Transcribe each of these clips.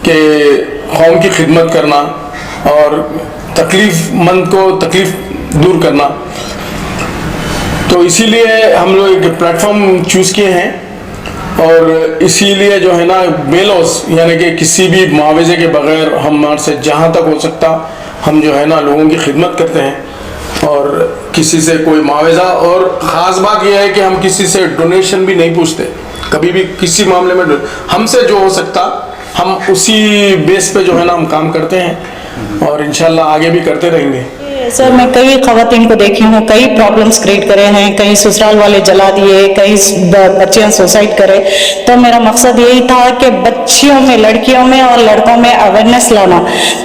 कि कौम की खिदमत करना और तकलीफ़मंद को तकलीफ़ दूर करना। तो इसीलिए हम लोग एक प्लेटफॉर्म चूज़ किए हैं और इसीलिए जो है ना बेलॉस यानी कि किसी भी मुआवजे के बगैर हमारे से जहाँ तक हो सकता हम जो है ना लोगों की खिदमत करते हैं और किसी से कोई मुआवजा। और ख़ास बात यह है कि हम किसी से डोनेशन भी नहीं पूछते कभी भी किसी मामले में। हमसे जो हो सकता हम उसी बेस पे जो है ना हम काम करते हैं और इंशाल्लाह आगे भी करते रहेंगे। सर मैं कई खवातीन को देखी हूँ, कई प्रॉब्लम्स क्रिएट करे हैं, कहीं ससुराल वाले जला दिए, कई बच्चियां सुसाइड करे। तो मेरा मकसद यही था कि बच्चियों में, लड़कियों में और लड़कों में अवेयरनेस लाना,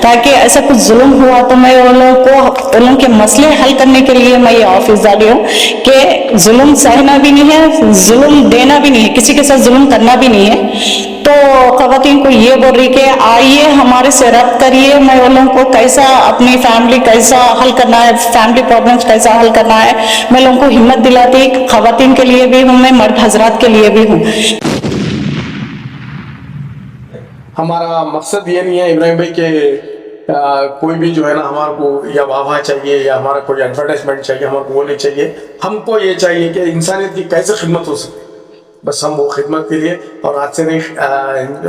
ताकि ऐसा कुछ जुल्म हुआ तो मैं उन लोगों के मसले हल करने के लिए मैं ये ऑफिस डाली हूँ कि जुल्म सहना भी नहीं है, जुल्म देना भी नहीं है, किसी के साथ जुल्म करना भी नहीं है। तो खवातीन को ये बोल रही कि आइए हमारे से रब्त करिए, मैं उन लोगों को कैसा अपनी फैमिली कैसा हल करना है, फैमिली प्रॉब्लम्स कैसा हल करना है, मैं लोगों को हिम्मत दिलाती। खवातीन के लिए भी हूँ, मैं मर्द हजरात के लिए भी हूँ। हमारा मकसद ये नहीं है इब्राहिम भाई कि कोई भी जो है ना हमारे को या वाह चाहिए या हमारा कोई एडवर्टाइजमेंट चाहिए, हमारे को वो नहीं चाहिए। हमको ये चाहिए कि इंसानियत की कैसे खिदमत हो सके, बस हम वो खिदमत के लिए। और आज से नहीं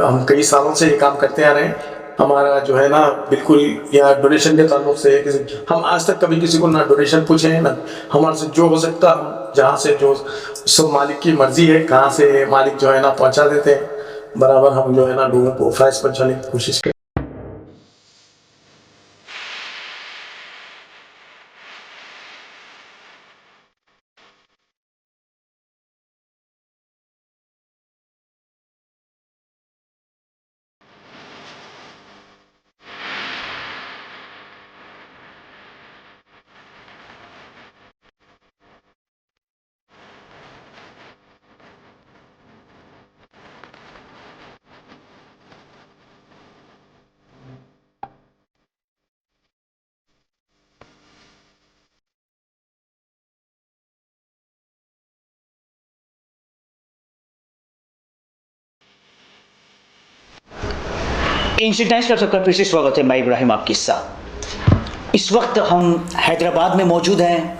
हम कई सालों से ये काम करते आ रहे हैं। हमारा जो है ना बिल्कुल या डोनेशन के ताल्लुक से हम आज तक कभी किसी को ना डोनेशन पूछे हैं ना हमारे से जो हो सकता जहाँ से जो सब मालिक की मर्जी है कहाँ से मालिक जो है ना पहुँचा देते हैं, बराबर हम जो है ना लोगों को फैज पहुँचाने की कोशिश करें। इंटरनेशनल सबका फिर से स्वागत है। मैं इब्राहिम आपके साथ। इस वक्त हम हैदराबाद में मौजूद हैं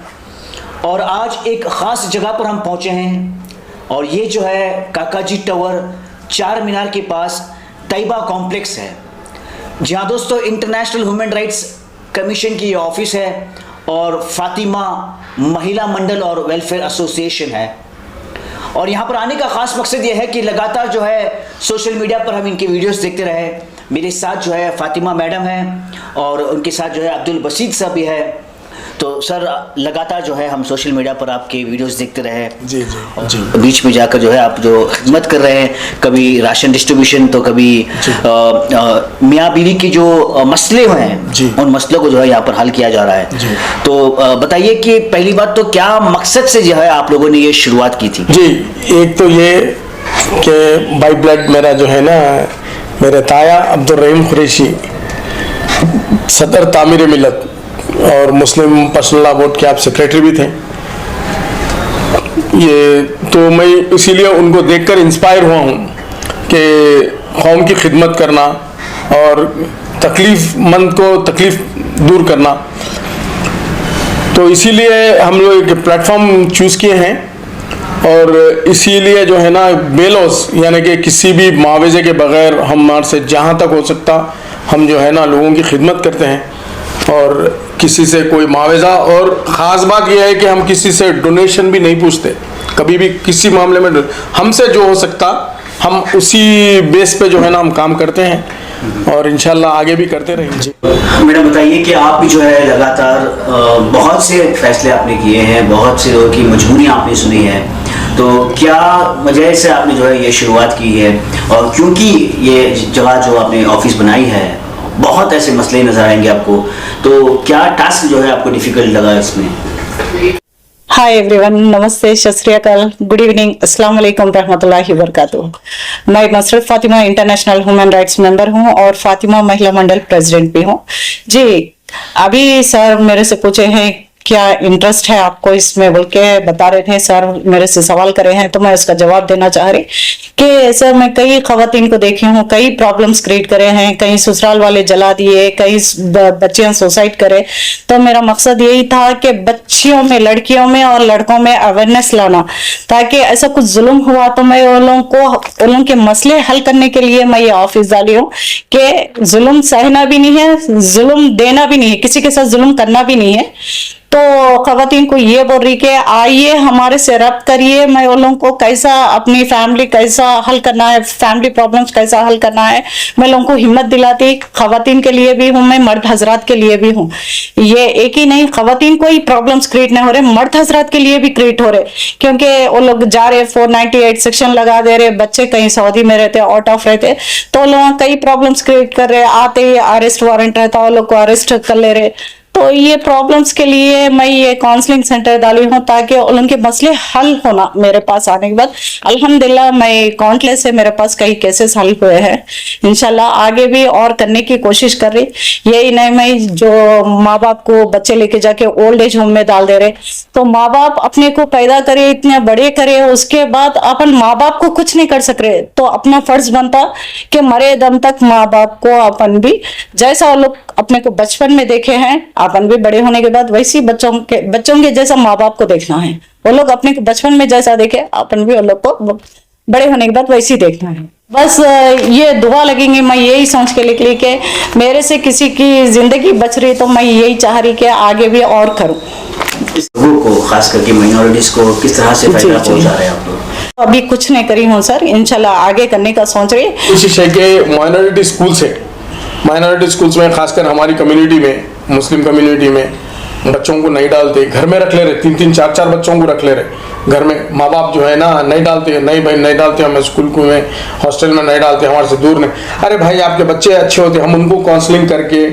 और आज एक ख़ास जगह पर हम पहुंचे हैं और ये जो है काकाजी टावर चार मीनार के पास तैयबा कॉम्प्लेक्स है, जहां दोस्तों इंटरनेशनल ह्यूमन राइट्स कमीशन की ऑफिस है और फातिमा महिला मंडल और वेलफेयर एसोसिएशन है। और यहाँ पर आने का ख़ास मकसद ये है कि लगातार जो है सोशल मीडिया पर हम इनके वीडियोस देखते रहे। मेरे साथ जो है फातिमा मैडम हैं और उनके साथ जो है अब्दुल बसीत साहब भी है। तो सर लगातार जो है हम सोशल मीडिया पर आपके वीडियोस देखते रहे। जी जी जी। बीच में जाकर जो है आप जो खिदमत कर रहे हैं, कभी राशन डिस्ट्रीब्यूशन तो कभी मियाँ बीवी के जो मसले हैं उन मसलों को जो है यहाँ पर हल किया जा रहा है। तो बताइए कि पहली बात तो क्या मकसद से जो है आप लोगों ने ये शुरुआत की थी? जी, एक तो ये कि बाई ब्लड मेरा जो है ना मेरे ताया अब्दुल रहीम कुरैशी सदर तामीर मिलत और मुस्लिम पर्सनल लॉ बोर्ड के आप सेक्रेटरी भी थे। ये तो मैं इसीलिए उनको देखकर इंस्पायर हुआ हूँ कि कौम की खिदमत करना और तकलीफ़मंद को तकलीफ़ दूर करना। तो इसीलिए हम लोग एक प्लेटफॉर्म चूज़ किए हैं और इसीलिए जो है ना बेलॉस यानी कि किसी भी मुआवजे के बगैर हमारे से जहाँ तक हो सकता हम जो है ना लोगों की खिदमत करते हैं और किसी से कोई मुआवजा। और ख़ास बात यह है कि हम किसी से डोनेशन भी नहीं पूछते कभी भी किसी मामले में। हमसे जो हो सकता हम उसी बेस पे जो है ना हम काम करते हैं और इंशाल्लाह आगे भी करते रहेंगे। मैडम बताइए कि आप भी जो है लगातार बहुत से फैसले आपने किए हैं, बहुत से लोगों की मजबूरी आपने सुनी है, तो क्या वजह से आपने जो है ये शुरुआत की है? और क्योंकि ये जगह जो आपने ऑफिस बनाई है बहुत ऐसे मसले नजर आएंगे आपको, तो क्या टास्क जो है आपको डिफिकल्ट लगा इसमें? हाय एवरीवन, नमस्ते, सत श्री अकाल, गुड इवनिंग, अस्सलाम वालेकुम रहमतुल्लाहि वबरकातुहू। मैं Masarat Fatima international human rights member हूं और फातिमा महिला मंडल प्रेसिडेंट भी हूं। जी, अभी सर मेरे से पूछे हैं क्या इंटरेस्ट है आपको इसमें बोल के बता रहे थे सर, मेरे से सवाल करे हैं तो मैं उसका जवाब देना चाह रही कि सर मैं कई खवातीन को देखी हूँ, कई प्रॉब्लम्स क्रिएट करे हैं, कई ससुराल वाले जला दिए, कई बच्चियां सुसाइड करे। तो मेरा मकसद यही था कि बच्चियों में, लड़कियों में और लड़कों में अवेयरनेस लाना, ताकि ऐसा कुछ जुल्म हुआ तो मैं उन लोगों के मसले हल करने के लिए मैं ये ऑफिस डाली हूँ कि जुल्म सहना भी नहीं है, जुल्म देना भी नहीं है, किसी के साथ जुल्म करना भी नहीं है। तो खवातीन को ये बोल रही कि आइए हमारे से रब्त करिए, मैं उन लोगों को कैसा अपनी फैमिली कैसा हल करना है, फैमिली प्रॉब्लम्स कैसा हल करना है, मैं लोगों को हिम्मत दिलाती। खवातीन के लिए भी हूँ मैं, मर्द हजरात के लिए भी हूँ। ये एक ही नहीं, खवातीन को ही प्रॉब्लम्स क्रिएट नहीं हो रहे, मर्द हजरात के लिए भी क्रिएट हो रहे, क्योंकि वो लोग जा रहे 498 सेक्शन लगा दे रहे, बच्चे कहीं सऊदी में रहते, आउट ऑफ रहते, तो लोग कई प्रॉब्लम्स क्रिएट कर रहे, आते ही अरेस्ट वारंट रहता, वो लोग को अरेस्ट कर ले रहे। तो ये प्रॉब्लम्स के लिए मैं ये काउंसलिंग सेंटर डाली हूँ ताकि उनके मसले हल होना। मेरे पास आने के बाद अल्हम्दुलिल्लाह मैं काउंटलेस से मेरे पास कई केसेस हल हुए हैं। इंशाल्लाह आगे भी और करने की कोशिश कर रही। यही नहीं मैं जो माँ बाप को बच्चे लेके जाके ओल्ड एज होम में डाल दे रहे, तो माँ बाप अपने को पैदा करे, इतने बड़े करे, उसके बाद अपन माँ बाप को कुछ नहीं कर सक रहे, तो अपना फर्ज बनता कि मरे दम तक माँ बाप को अपन भी जैसा वो लोग अपने को बचपन में देखे हैं, अपन भी बड़े होने के बाद वैसी बच्चों के जैसा माँ बाप को देखना है। वो लोग अपने को बचपन में जैसा देखे, अपन भी वो लोग को बड़े होने के बाद वैसी देखना है। बस ये दुआ लगेंगे, मैं यही सोच के निकली कि मेरे से किसी की जिंदगी बच रही, तो मैं यही चाह रही कि आगे भी और करूं। इस लोगों को, खास करके माइनॉरिटीज को किस तरह से फायदा पहुंचा रहे हैं आप लोग? अभी कुछ नहीं करी हूँ सर, इंशाल्लाह आगे करने का सोच रही। कोशिश है कि माइनॉरिटी स्कूल्स है, माइनॉरिटी स्कूल्स में खासकर हमारी कम्युनिटी में, मुस्लिम कम्युनिटी में बच्चों को नहीं डालते, घर में रख ले रहे, 3-3 4-4 बच्चों को रख ले रहे घर में। माँ बाप जो है ना नहीं डालते, नहीं भाई नहीं डालते, हमें स्कूल को में हॉस्टल में नहीं डालते, हमारे से दूर नहीं। अरे भाई आपके बच्चे अच्छे होते, हम उनको काउंसलिंग करके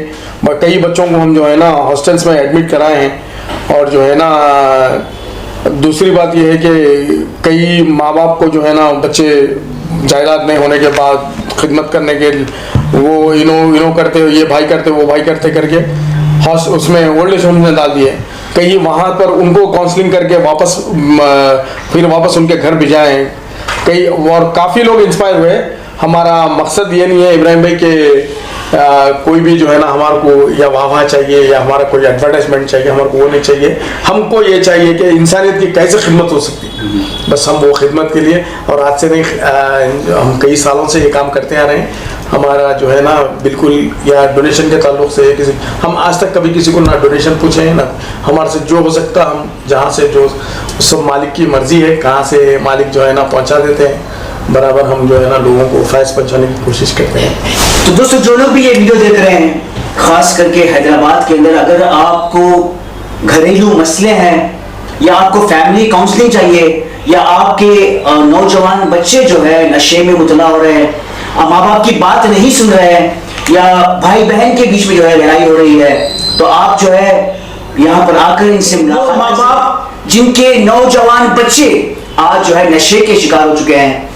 कई बच्चों को हम जो है ना हॉस्टल्स में एडमिट कराए हैं। और जो है ना दूसरी बात यह है कि कई माँ बाप को जो है ना बच्चे जायदाद नहीं होने के बाद खिदमत करने के वो इनो करते, ये भाई करते, वो भाई करते करके उसमें ओल्ड एज होम में डाल दिए। कहीं वहाँ पर उनको काउंसलिंग करके फिर वापस उनके घर भिजाए कई, और काफ़ी लोग इंस्पायर हुए। हमारा मकसद ये नहीं है इब्राहिम भाई के कोई भी जो है ना हमारे को या वाह चाहिए या हमारा कोई एडवर्टाइजमेंट चाहिए, हमारे को वो नहीं चाहिए। हमको ये चाहिए कि इंसानियत की कैसे खिदमत हो सकती है, बस हम वो खिदमत के लिए, और आज से नहीं हम कई सालों से ये काम करते आ रहे हैं। हमारा जो है ना बिल्कुल या डोनेशन के ताल्लुक से किसी, हम आज तक कभी किसी को ना डोनेशन पूछे हैं ना, हमारे से जो हो सकता हम जहाँ से जो सब मालिक की मर्जी है, कहाँ से मालिक जो है ना पहुँचा देते हैं, बराबर हम जो है ना लोगों को फायदा पहुँचाने की कोशिश करते हैं। तो दोस्तों जो लोग भी ये वीडियो देख रहे हैं, खास करके हैदराबाद के अंदर, अगर आपको घरेलू मसले हैं या आपको फैमिली काउंसलिंग चाहिए, या आपके नौजवान बच्चे जो है नशे में मुबतला हो रहे हैं, माँ बाप की बात नहीं सुन रहे हैं, या भाई बहन के बीच में जो है लड़ाई हो रही है, तो आप जो है यहाँ पर आकर इनसे मुलाकात। माँ बाप जिनके नौजवान बच्चे आज जो है नशे के शिकार हो चुके हैं,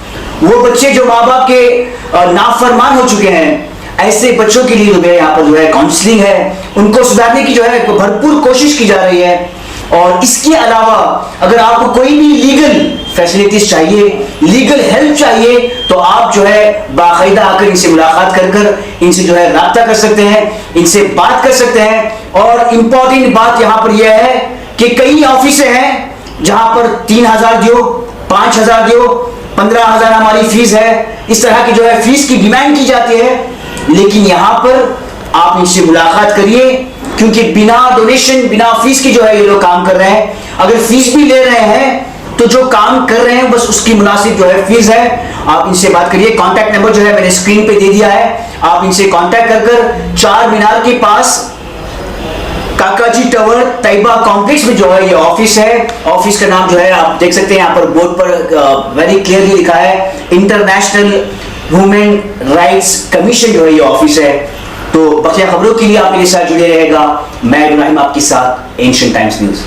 वो बच्चे जो माँ बाप के नाफरमान हो चुके हैं, ऐसे बच्चों के लिए जो है यहाँ पर जो है काउंसलिंग है, उनको सुधारने की जो है भरपूर कोशिश की जा रही है। और इसके अलावा अगर आपको कोई भी लीगल फैसिलिटीज चाहिए, लीगल हेल्प चाहिए, तो आप जो है बाकायदा आकर इनसे मुलाकात कर इनसे जो है राब्ता कर सकते हैं, इनसे बात कर सकते हैं। और इम्पोर्टेंट बात यहाँ पर यह है कि कई ऑफिसें हैं जहां पर 3000 दियो, 5000 दियो, 15,000 हमारी फीस है, इस तरह की जो है फीस की डिमांड की जाती है। लेकिन यहाँ पर आप इनसे मुलाकात करिए, क्योंकि बिना डोनेशन, बिना फीस की जो है ये लोग काम कर रहे हैं। अगर फीस भी ले रहे हैं तो जो काम कर रहे हैं बस उसकी मुनासिब जो है फीस है। आप इनसे बात करिए, कॉन्टैक्ट नंबर जो है मैंने स्क्रीन पे दे दिया है, आप इनसे कॉन्टैक्ट कर 4 मीनार के पास काकाजी टावर तैयबा कॉम्प्लेक्स में जो है ये ऑफिस है। ऑफिस का नाम जो है आप देख सकते हैं यहाँ पर बोर्ड पर वेरी क्लियरली लिखा है, इंटरनेशनल ह्यूमन राइट्स कमीशन जो है ये ऑफिस है। तो बकिया खबरों के लिए आप मेरे साथ जुड़े रहेगा, मैं इब्राहिम आपके साथ, एंशिएंट टाइम्स न्यूज।